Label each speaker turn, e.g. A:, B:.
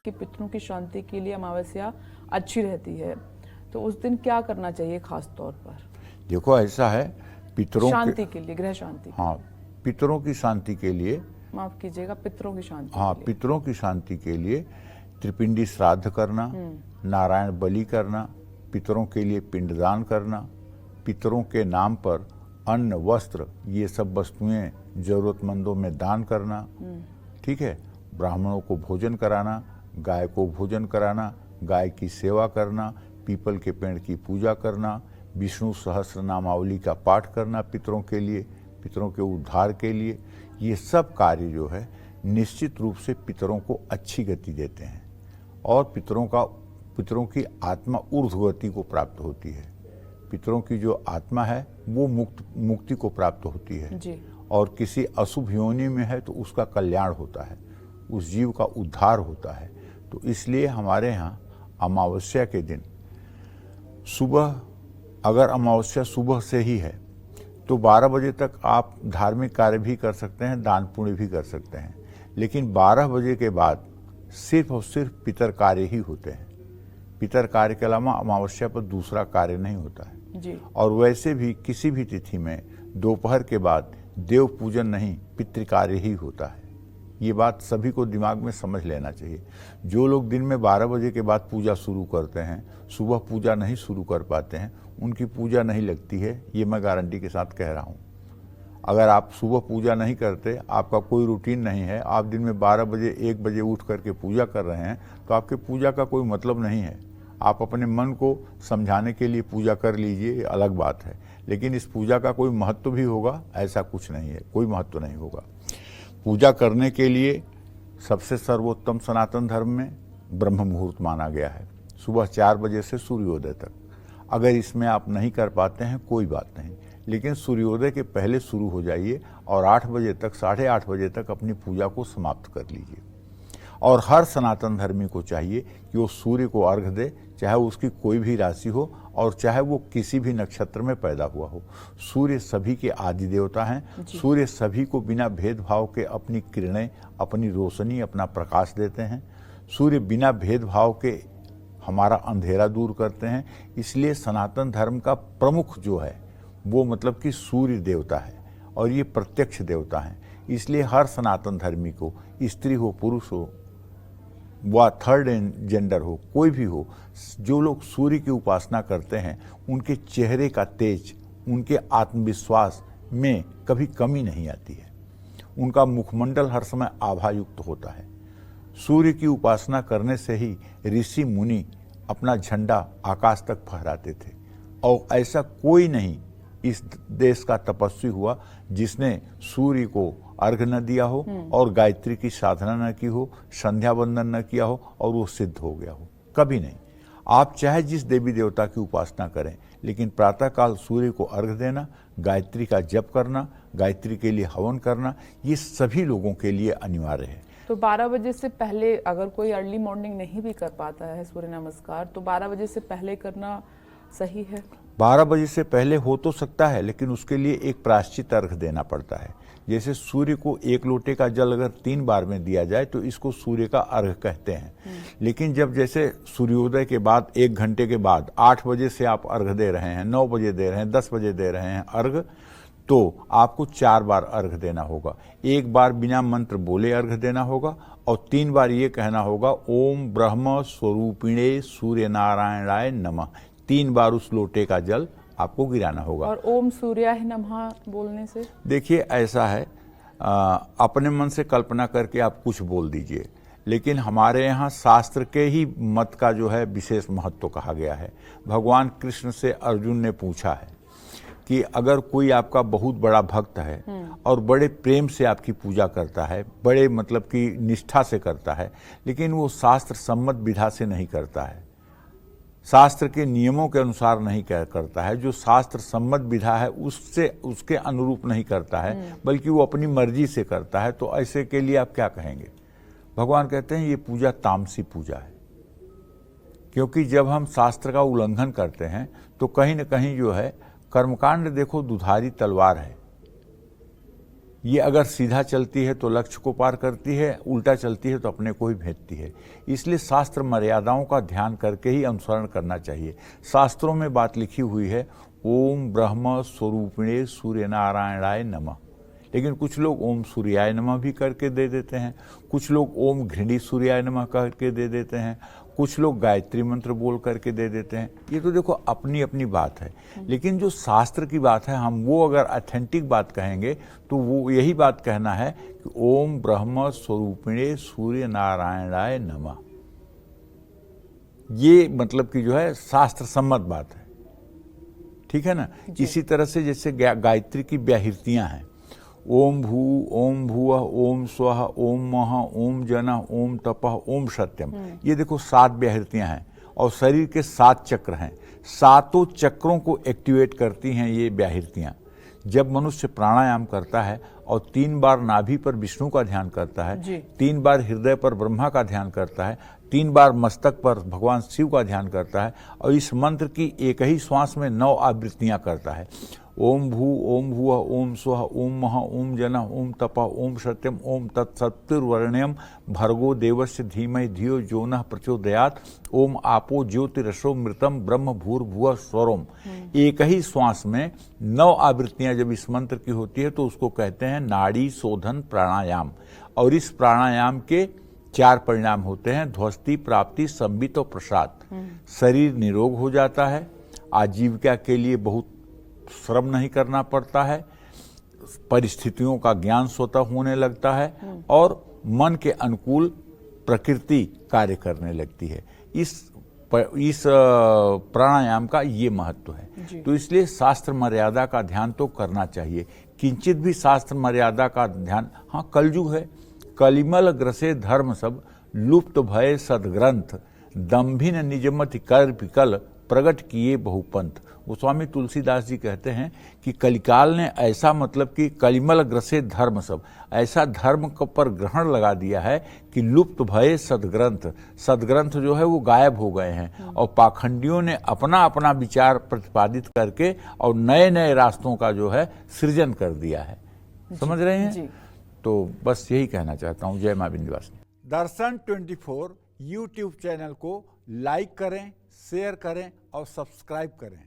A: कि पितरों की शांति के लिए अमावस्या अच्छी रहती है, तो उस दिन क्या करना चाहिए खास तौर पर?
B: देखो ऐसा है, पितरों
A: शांति के लिए, ग्रह शांति।
B: हाँ, पितरों की शांति के लिए,
A: माफ कीजिएगा, पितरों की शांति
B: हाँ
A: के लिए।
B: पितरों की शांति के लिए त्रिपिंडी श्राद्ध करना, नारायण बलि करना, पितरों के लिए पिंडदान करना, पितरों के नाम पर अन्न वस्त्र ये सब वस्तुएं जरूरतमंदों में दान करना, ठीक है, ब्राह्मणों को भोजन कराना, गाय को भोजन कराना, गाय की सेवा करना, पीपल के पेड़ की पूजा करना, विष्णु सहस्त्र नामावली का पाठ करना पितरों के लिए, पितरों के उद्धार के लिए, ये सब कार्य जो है निश्चित रूप से पितरों को अच्छी गति देते हैं और पितरों की आत्मा ऊर्ध्वगति को प्राप्त होती है। पितरों की जो आत्मा है वो मुक्ति को प्राप्त होती है
A: जी।
B: और किसी अशुभ योनि में है तो उसका कल्याण होता है, उस जीव का उद्धार होता है। तो इसलिए हमारे यहाँ अमावस्या के दिन सुबह, अगर अमावस्या सुबह से ही है तो 12 बजे तक आप धार्मिक कार्य भी कर सकते हैं, दान पुण्य भी कर सकते हैं, लेकिन 12 बजे के बाद सिर्फ और सिर्फ पितर कार्य ही होते हैं। पितर कार्य के अलावा अमावस्या पर दूसरा कार्य नहीं होता है
A: जी।
B: और वैसे भी किसी भी तिथि में दोपहर के बाद देव पूजन नहीं, पितृ कार्य ही होता है। ये बात सभी को दिमाग में समझ लेना चाहिए। जो लोग दिन में 12 बजे के बाद पूजा शुरू करते हैं, सुबह पूजा नहीं शुरू कर पाते हैं, उनकी पूजा नहीं लगती है, ये मैं गारंटी के साथ कह रहा हूँ। अगर आप सुबह पूजा नहीं करते, आपका कोई रूटीन नहीं है, आप दिन में 12 बजे 1 बजे उठ करके पूजा कर रहे हैं, तो आपके पूजा का कोई मतलब नहीं है। आप अपने मन को समझाने के लिए पूजा कर लीजिए, ये अलग बात है, लेकिन इस पूजा का कोई महत्व भी होगा ऐसा कुछ नहीं है, कोई महत्व नहीं होगा। पूजा करने के लिए सबसे सर्वोत्तम सनातन धर्म में ब्रह्म मुहूर्त माना गया है, सुबह 4 बजे से सूर्योदय तक। अगर इसमें आप नहीं कर पाते हैं कोई बात नहीं, लेकिन सूर्योदय के पहले शुरू हो जाइए और 8 बजे तक, 8:30 बजे तक अपनी पूजा को समाप्त कर लीजिए। और हर सनातन धर्मी को चाहिए कि वो सूर्य को अर्घ दे, चाहे उसकी कोई भी राशि हो और चाहे वो किसी भी नक्षत्र में पैदा हुआ हो। सूर्य सभी के आदि देवता हैं। सूर्य सभी को बिना भेदभाव के अपनी किरणें, अपनी रोशनी, अपना प्रकाश देते हैं। सूर्य बिना भेदभाव के हमारा अंधेरा दूर करते हैं। इसलिए सनातन धर्म का प्रमुख जो है वो मतलब कि सूर्य देवता है और ये प्रत्यक्ष देवता हैं। इसलिए हर सनातन धर्मी को, स्त्री हो पुरुष हो व थर्ड जेंडर हो, कोई भी हो, जो लोग सूर्य की उपासना करते हैं उनके चेहरे का तेज, उनके आत्मविश्वास में कभी कमी नहीं आती है। उनका मुखमंडल हर समय आभायुक्त होता है। सूर्य की उपासना करने से ही ऋषि मुनि अपना झंडा आकाश तक फहराते थे और ऐसा कोई नहीं इस देश का तपस्वी हुआ जिसने सूर्य को अर्घ न दिया हो और गायत्री की साधना न की हो, संध्या वंदन न किया हो और वो सिद्ध हो गया हो, कभी नहीं। आप चाहे जिस देवी देवता की उपासना करें, लेकिन प्रातःकाल सूर्य को अर्घ देना, गायत्री का जप करना, गायत्री के लिए हवन करना, ये सभी लोगों के लिए अनिवार्य है।
A: तो 12 बजे से पहले अगर कोई अर्ली मॉर्निंग नहीं भी कर पाता है सूर्य नमस्कार, तो 12 बजे से पहले करना सही है?
B: 12 बजे से पहले हो तो सकता है, लेकिन उसके लिए एक प्रायश्चित अर्घ देना पड़ता है। जैसे सूर्य को 1 लोटे का जल अगर 3 बार में दिया जाए तो इसको सूर्य का अर्घ कहते हैं। लेकिन जब जैसे सूर्योदय के बाद 1 घंटे के बाद 8 बजे से आप अर्घ दे रहे हैं, 9 बजे दे रहे हैं, 10 बजे दे रहे हैं अर्घ, तो आपको 4 बार अर्घ देना होगा। 1 बार बिना मंत्र बोले अर्घ देना होगा और 3 बार ये कहना होगा, ओम ब्रह्म स्वरूपिणे सूर्य नारायणाय नमः। 3 बार उस लोटे का जल आपको गिराना होगा।
A: और ओम सूर्याय नमः बोलने से?
B: देखिए ऐसा है, अपने मन से कल्पना करके आप कुछ बोल दीजिए, लेकिन हमारे यहाँ शास्त्र के ही मत का जो है विशेष महत्व कहा गया है। भगवान कृष्ण से अर्जुन ने पूछा है कि अगर कोई आपका बहुत बड़ा भक्त है और बड़े प्रेम से आपकी पूजा करता है, बड़े मतलब कि निष्ठा से करता है, लेकिन वो शास्त्र सम्मत विधा से नहीं करता है, शास्त्र के नियमों के अनुसार नहीं करता है, जो शास्त्र सम्मत विधा है उससे उसके अनुरूप नहीं करता है, बल्कि वो अपनी मर्जी से करता है, तो ऐसे के लिए आप क्या कहेंगे? भगवान कहते हैं ये पूजा तामसी पूजा है। क्योंकि जब हम शास्त्र का उल्लंघन करते हैं तो कहीं न कहीं जो है कर्मकांड, देखो दुधारी तलवार है, ये अगर सीधा चलती है तो लक्ष्य को पार करती है, उल्टा चलती है तो अपने को ही भेजती है। इसलिए शास्त्र मर्यादाओं का ध्यान करके ही अनुसरण करना चाहिए। शास्त्रों में बात लिखी हुई है, ओम ब्रह्म स्वरूपिणे सूर्य नारायणाय नमः, लेकिन कुछ लोग ओम सूर्याय नमः भी करके दे देते हैं, कुछ लोग ओम घृणी सूर्याय नमः करके दे देते हैं, कुछ लोग गायत्री मंत्र बोल करके दे देते हैं। ये तो देखो अपनी अपनी बात है, लेकिन जो शास्त्र की बात है, हम वो अगर ऑथेंटिक बात कहेंगे तो वो यही बात कहना है कि ओम ब्रह्म स्वरूपिणे सूर्य नारायणाय नमः। ये मतलब कि जो है शास्त्र सम्मत बात है, ठीक है ना। इसी तरह से जैसे गायत्री की व्याहृतियां हैं, ओम भू ओम भुवः ओम स्वः ओम मः ओम जनः ओम तपः ओम सत्यम। ये देखो 7 व्याहृतियां हैं और शरीर के 7 चक्र हैं। 7 चक्रों को एक्टिवेट करती हैं ये व्याहृतियां। जब मनुष्य प्राणायाम करता है और 3 बार नाभि पर विष्णु का ध्यान करता है, 3 बार हृदय पर ब्रह्मा का ध्यान करता है, 3 बार मस्तक पर भगवान शिव का ध्यान करता है और इस मंत्र की एक ही श्वास में 9 आवृत्तियां करता है। ओम भू ओम भुवः ओम स्वः ओम मः ओम जनः ओम तपः ओम सत्यम ओम तत्सवितुर्वरेण्यं भर्गो देवस्य धीमहि धियो यो नः प्रचोदयात् ओम आपो ज्योतिरसो मृतम ब्रह्म भूर्भुवः स्वरोम। एक ही श्वास में 9 आवृत्तियां जब इस मंत्र की होती है तो उसको कहते हैं नाड़ी शोधन प्राणायाम। और इस प्राणायाम के 4 परिणाम होते हैं, ध्वस्ति, प्राप्ति, संबित और प्रसाद। शरीर निरोग हो जाता है, आजीविका के लिए बहुत श्रम नहीं करना पड़ता है, परिस्थितियों का ज्ञान स्वतः होने लगता है और मन के अनुकूल प्रकृति कार्य करने लगती है। इस प्राणायाम का ये महत्व है। तो इसलिए शास्त्र मर्यादा का ध्यान तो करना चाहिए, किंचित भी शास्त्र मर्यादा का ध्यान। हाँ, कलयुग है, कलिमल ग्रसे धर्म सब लुप्त भय सदग्रंथ दम्भिन निजमति कर विकल प्रगट किए बहुपंथ। गोस्वामी तुलसीदास जी कहते हैं कि कलिकाल ने ऐसा मतलब कि कलिमल ग्रसे धर्म सब, ऐसा धर्म पर ग्रहण लगा दिया है कि लुप्त भये सदग्रंथ, सदग्रंथ जो है वो गायब हो गए हैं और पाखंडियों ने अपना अपना विचार प्रतिपादित करके और नए नए रास्तों का जो है सृजन कर दिया है। समझ रहे हैं? तो बस यही कहना चाहता हूँ। जय मां विंध्यवासिनी। दर्शन 24 यूट्यूब चैनल को लाइक करें, शेयर करें और सब्सक्राइब करें।